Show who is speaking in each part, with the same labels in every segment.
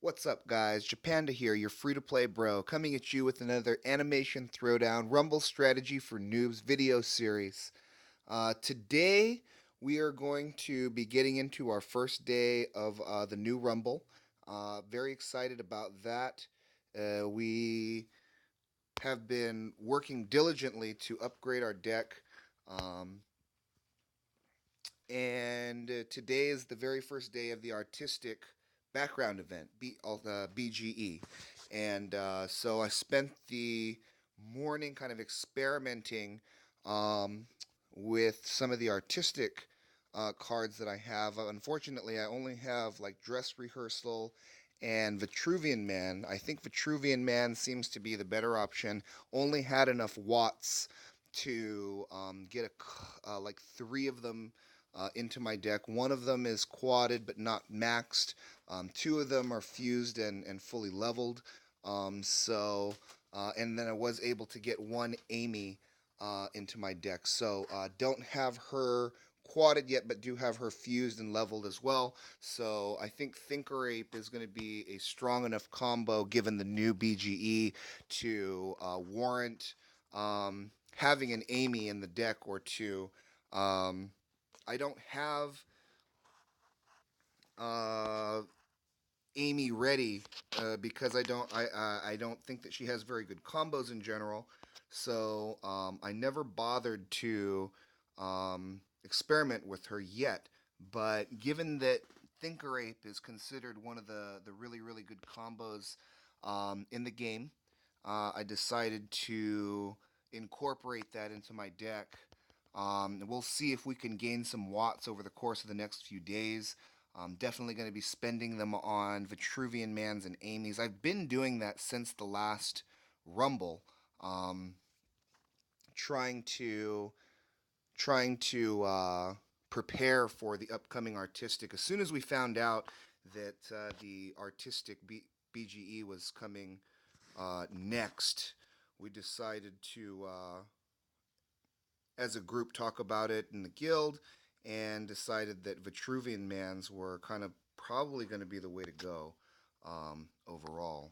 Speaker 1: What's up, guys? Panda here, your free-to-play bro, coming at you with another animation throwdown Rumble strategy for noobs video series. Today, we are going to be getting into our first day of the new Rumble. Very excited about that. We have been working diligently to upgrade our deck. Um, and today is the very first day of the artistic background event, BGE. And so I spent the morning kind of experimenting um, with some of the artistic cards that I have. Unfortunately, I only have like Dress Rehearsal and Vitruvian Man. I think Vitruvian Man seems to be the better option. Only had enough watts to get like three of them into my deck. One of them is quadded but not maxed. Two of them are fused and fully leveled. And then I was able to get one Amy into my deck. So don't have her quadded yet, but do have her fused and leveled as well. So I think Thinker Ape is going to be a strong enough combo given the new BGE to warrant having an Amy in the deck or two. Um, I don't have uh, Amy ready because I don't think that she has very good combos in general. So I never bothered to experiment with her yet. But given that Thinker Ape is considered one of the really good combos in the game, I decided to incorporate that into my deck. We'll see if we can gain some watts over the course of the next few days. I'm definitely going to be spending them on Vitruvian Mans and Amy's. I've been doing that since the last Rumble, um, trying to trying to prepare for the upcoming artistic. As soon as we found out that the artistic BGE was coming next, we decided to, as a group, talk about it in the guild and decided that Vitruvian Mans were kind of probably going to be the way to go overall.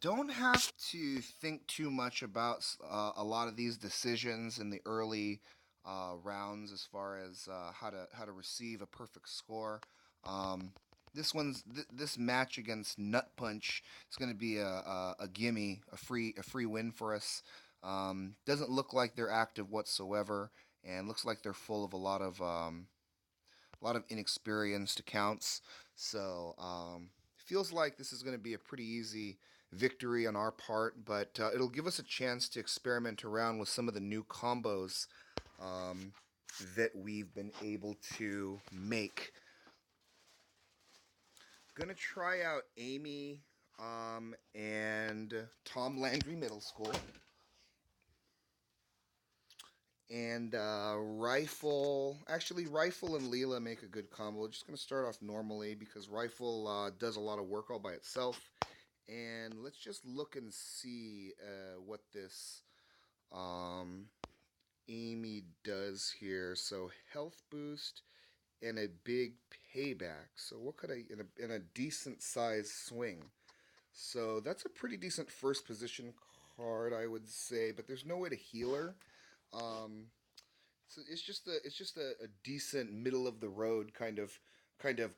Speaker 1: Don't have to think too much about a lot of these decisions in the early rounds as far as how to receive a perfect score. Um, this match against Nutt Punch is going to be a gimme, a free win for us. Doesn't look like they're active whatsoever, and looks like they're full of a lot of inexperienced accounts. So feels like this is going to be a pretty easy victory on our part, but it'll give us a chance to experiment around with some of the new combos um, that we've been able to make. Gonna try out Amy and Tom Landry Middle School. And Rifle and Leela make a good combo. We're just going to start off normally because Rifle does a lot of work all by itself. And let's just look and see what this um, Amy does here. So health boost and a big payback. So what could I in a decent size swing? So that's a pretty decent first position card, I would say. But there's no way to heal her. Um, so it's just a decent middle of the road kind of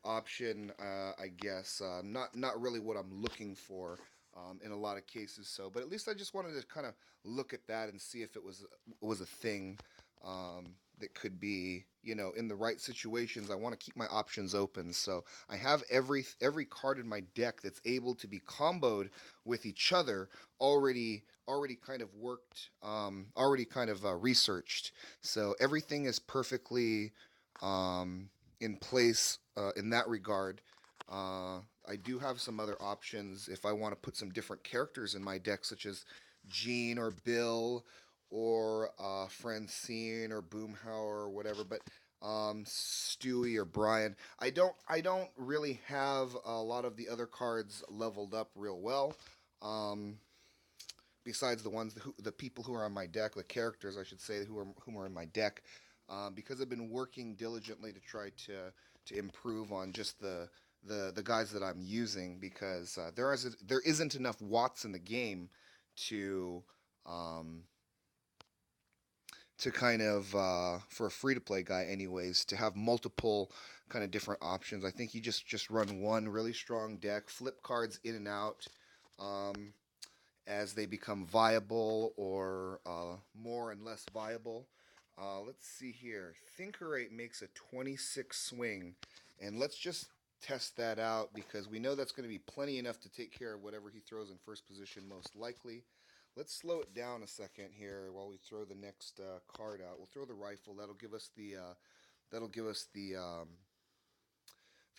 Speaker 1: option, I guess. Not really what I'm looking for in a lot of cases. So, but at least I just wanted to kind of look at that and see if it was a thing that could be, in the right situations. I want to keep my options open. So I have every card in my deck that's able to be comboed with each other already kind of worked, already kind of researched. So everything is perfectly in place in that regard. I do have some other options if I want to put some different characters in my deck, such as Gene or Bill or Francine or Boomhauer or whatever. But Stewie or Brian. I don't really have a lot of the other cards leveled up real well. Um, Besides the people who are on my deck, the characters I should say who are in my deck, because I've been working diligently to try to improve on just the guys that I'm using, because there isn't enough watts in the game to um, kind of for a free to play guy anyways, to have multiple kind of different options. I think you just run one really strong deck, flip cards in and out um, as they become viable or more and less viable. Let's see here. Thinkerate makes a 26 swing, and let's just test that out because we know that's going to be plenty enough to take care of whatever he throws in first position, most likely. Let's slow it down a second here while we throw the next card out. We'll throw the rifle. That'll give us the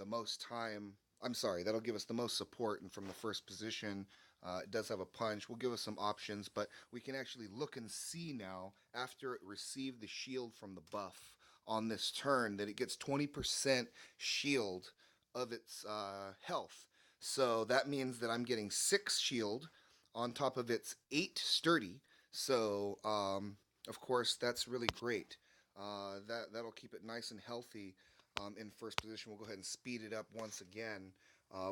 Speaker 1: most time. I'm sorry, that'll give us the most support, and from the first position, it does have a punch. Will give us some options, but we can actually look and see now after it received the shield from the buff on this turn that it gets 20% shield of its health. So that means that I'm getting 6 shield on top of its 8 sturdy. So of course that's really great. That'll keep it nice and healthy in first position. We'll go ahead and speed it up once again.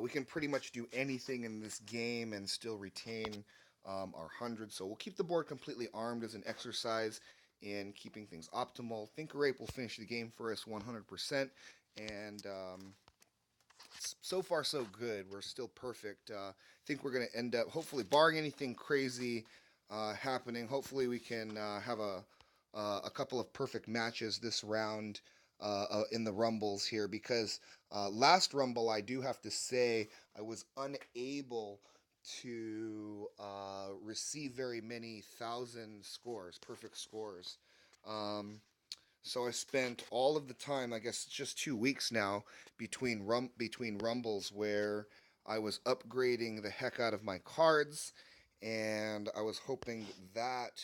Speaker 1: We can pretty much do anything in this game and still retain our 100. So we'll keep the board completely armed as an exercise in keeping things optimal. Thinker Ape will finish the game for us 100%. And so far, so good. We're still perfect. I think we're going to end up, hopefully, barring anything crazy happening, hopefully we can have a couple of perfect matches this round in the Rumbles here, because last Rumble, I do have to say, I was unable to receive very many perfect scores. Um, so I spent all of the time, I guess it's just 2 weeks now, between Rumbles where I was upgrading the heck out of my cards, and I was hoping that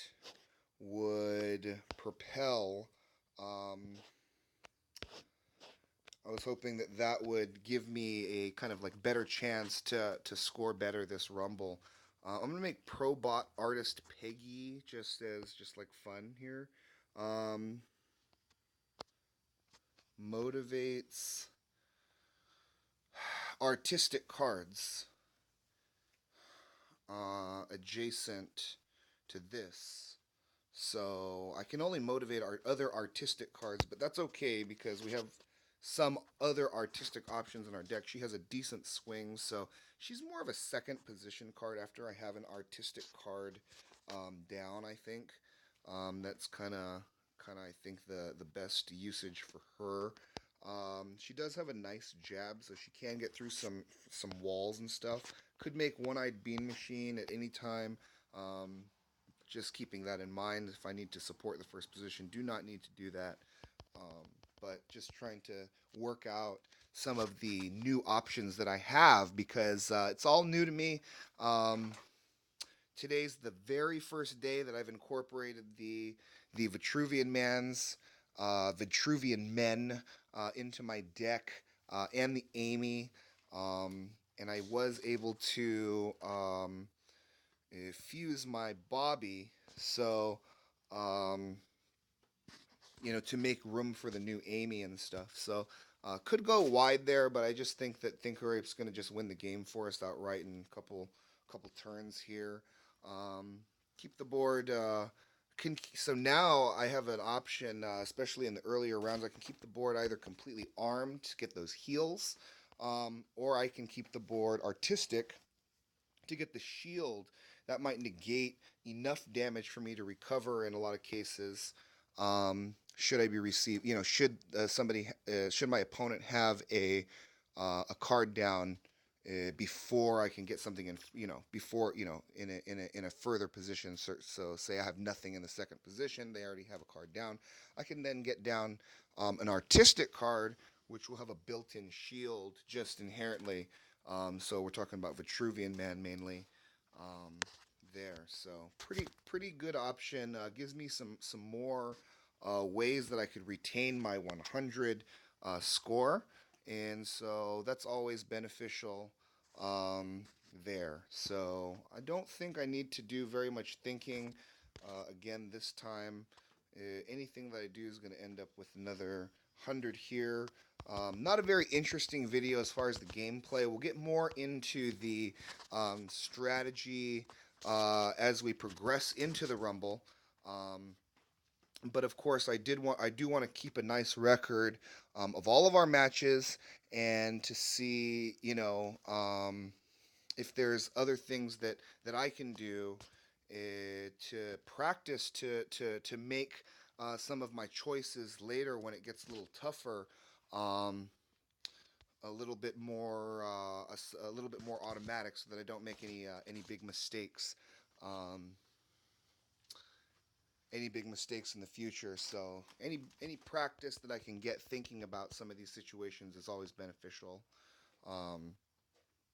Speaker 1: would propel. Um, I was hoping that that would give me a kind of like better chance to score better this Rumble. I'm gonna make Probot Artist Peggy just like fun here. Um, Motivates artistic cards adjacent to this. So I can only motivate our other artistic cards, but that's okay because we have some other artistic options in our deck. She has a decent swing, so she's more of a second position card after I have an artistic card down. I think that's I think the best usage for her. She does have a nice jab, so she can get through some walls and stuff. Could make One-Eyed Bean Machine at any time. Um, just keeping that in mind. If I need to support the first position, do not need to do that. Um, but just trying to work out some of the new options that I have because it's all new to me. Um, Today's the very first day that I've incorporated the Vitruvian Men into my deck and the Amy, and I was able to fuse my Bobby, so um, to make room for the new Amy and stuff. So could go wide there, but I just think that Thinker Ape's going to just win the game for us outright in a couple turns here. Um, Keep the board. So now I have an option, especially in the earlier rounds. I can keep the board either completely armed to get those heals, or I can keep the board artistic to get the shield. That might negate enough damage for me to recover in a lot of cases. Should I be received? Should my opponent have a card down before I can get something in? Before in a further position. So say I have nothing in the second position, they already have a card down. I can then get down an artistic card, which will have a built-in shield just inherently. So we're talking about Vitruvian Man mainly um, there. So pretty good option. Gives me some more ways that I could retain my 100 score, and so that's always beneficial there. So I don't think I need to do very much thinking again this time. Anything that I do is going to end up with another 100 here. Not a very interesting video as far as the gameplay. We'll get more into the strategy as we progress into the Rumble. Um, but of course, I do want to keep a nice record of all of our matches and to see, if there's other things that I can do to practice to make some of my choices later when it gets a little tougher, um, a little bit more automatic, so that I don't make any big mistakes. Um, any big mistakes in the future. So any practice that I can get thinking about some of these situations is always beneficial. Um,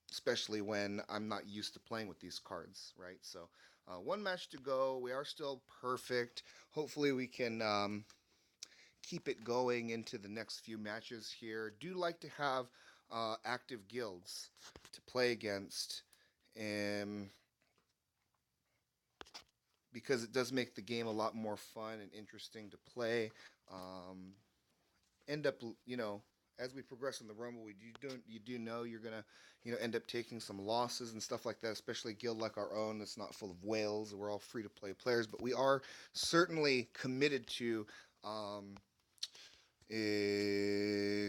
Speaker 1: Especially when I'm not used to playing with these cards, right? So, one match to go. We are still perfect. Hopefully, we can keep it going into the next few matches here. Do like to have active guilds to play against, um, because it does make the game a lot more fun and interesting to play. Um, End up, as we progress in the rumble, you do know you're gonna, end up taking some losses and stuff like that. Especially a guild like our own that's not full of whales. We're all free to play players, but we are certainly committed to um,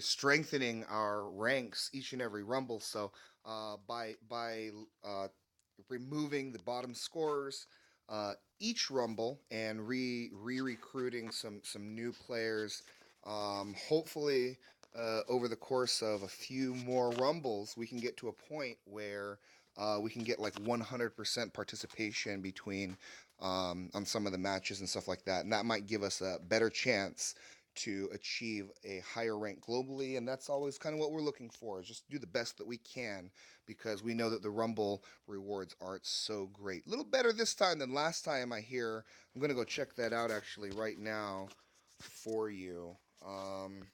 Speaker 1: strengthening our ranks each and every rumble. So by removing the bottom scorers each rumble and recruiting some new players. Hopefully, over the course of a few more rumbles, we can get to a point where we can get like 100% participation between on some of the matches and stuff like that, and that might give us a better chance to achieve a higher rank globally. And that's always kind of what we're looking for, is just do the best that we can, because we know that the rumble rewards aren't so great. A little better this time than last time, I hear. I'm going to go check that out actually right now for you. Um,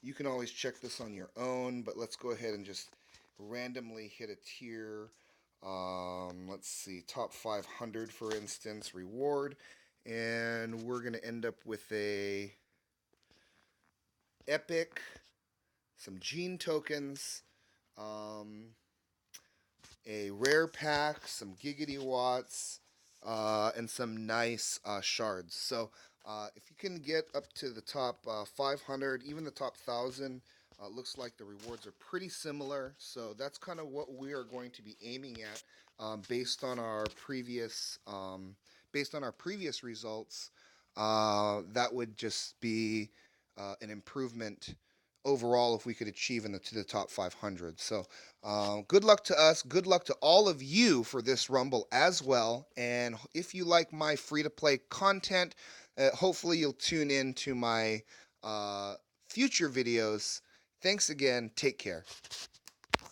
Speaker 1: you can always check this on your own, but let's go ahead and just randomly hit a tier. Let's see, top 500 for instance, reward, and we're going to end up with a epic, some gene tokens, um, a rare pack, some giggity watts, and some nice shards. So if you can get up to the top 500, even the top 1,000, looks like the rewards are pretty similar. So that's kind of what we are going to be aiming at, based on our previous results. That would just be an improvement overall if we could achieve to the top 500. So good luck to us. Good luck to all of you for this Rumble as well. And if you like my free to play content, hopefully you'll tune in to my future videos. Thanks again. Take care.